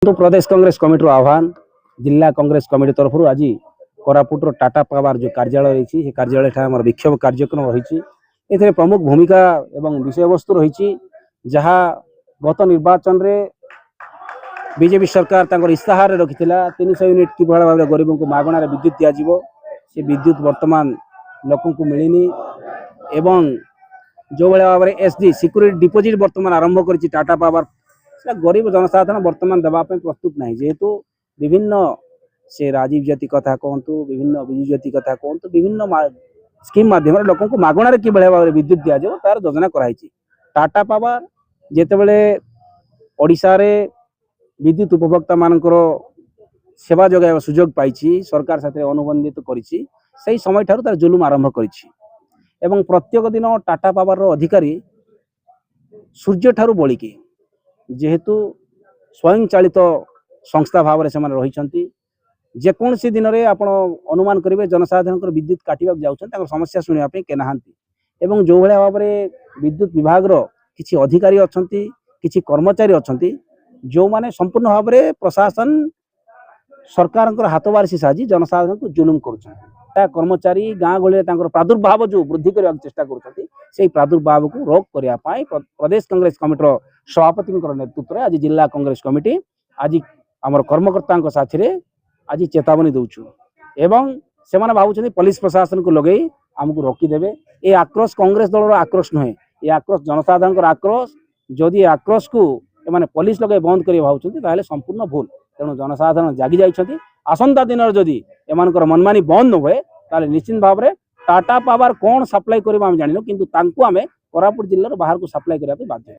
तो प्रदेश कांग्रेस कमिटी आह्वान जिला कांग्रेस कमिटी तरफ आज कोरापुटर टाटा पावर जो कार्यालय रही कार्यालय आम विक्षोभ कार्यक्रम रही प्रमुख भूमिका एवं विषय वस्तु रही जहाँ गत निर्वाचन में बीजेपी सरकार इस्ताहार रखी 300 यूनिट कि भाव में गरीब को मागणार विद्युत दिज्व से विद्युत वर्तमान लोक मिलनी एवं जो भाव में एसडी सिक्यूरिटी डिपोजिट वर्तमान आरंभ कर टाटा पावर गरीब जनसाधारण वर्तमान देवाई प्रस्तुत ना जेहेतु विभिन्न से राजीव ज्योति कथा कहतु विभिन्न विजु ज्योति कथा कहतु विभिन्न स्कीम माध्यम लोक मागणार कि भाव में विद्युत दिज्व तार योजना कराई टाटा पावर जितेबले ओडिशा रे विद्युत उपभोक्ता मानकर सेवा जोगाइबा सुजोग पाई सरकार साथ अनुबंधित करी समय ठारू तार जुलुम आरंभ करी प्रत्येक दिन टाटा पावर अधिकारी सूर्य ठारू बलिकी जेहेतु स्वयं चालित संस्था भाव में से रही जेकोसी दिन में आप अनुमान करेंगे जनसाधारण विद्युत काटा जाऊँ समस्या शुणापी के नहांती जो भाव में विद्युत विभाग किसी अधिकारी अच्छा किसी कर्मचारी अच्छा जो माने संपूर्ण भाव में प्रशासन सरकार हाथ बारिश साजी जनसाधारण को जुलुम कर कर्मचारी गाँ गहली प्रादुर्भाव जो वृद्धि करने चेष्टा कर प्रादुर्भाव को रोक करने प्रदेश कांग्रेस कमिटी सभापति नेतृत्व में आज जिला कांग्रेस कमिटी आज आम कर्मकर्ता साथी रे आज चेतावनी दौचु एवं से भावुं पुलिस प्रशासन को लगे आमको रोकीदेवे ये आक्रोश कांग्रेस दल आक्रोश नुहे ये आक्रोश जनसाधारण आक्रोश जदि आक्रोश को एमाने पुलिस लगे बंद कर भावुं संपूर्ण भूल तेणु जनसाधारण जागी जाइछथि आसंता दिन जदि एमानकर मनमानी बंद न हुए ताले निश्चित भाव में टाटा पावर कौन सप्लाई करबा हम जानिनो किंतु तांको आमे कोरापुट जिल्लार बाहर को सप्लाई करबा बाध्य।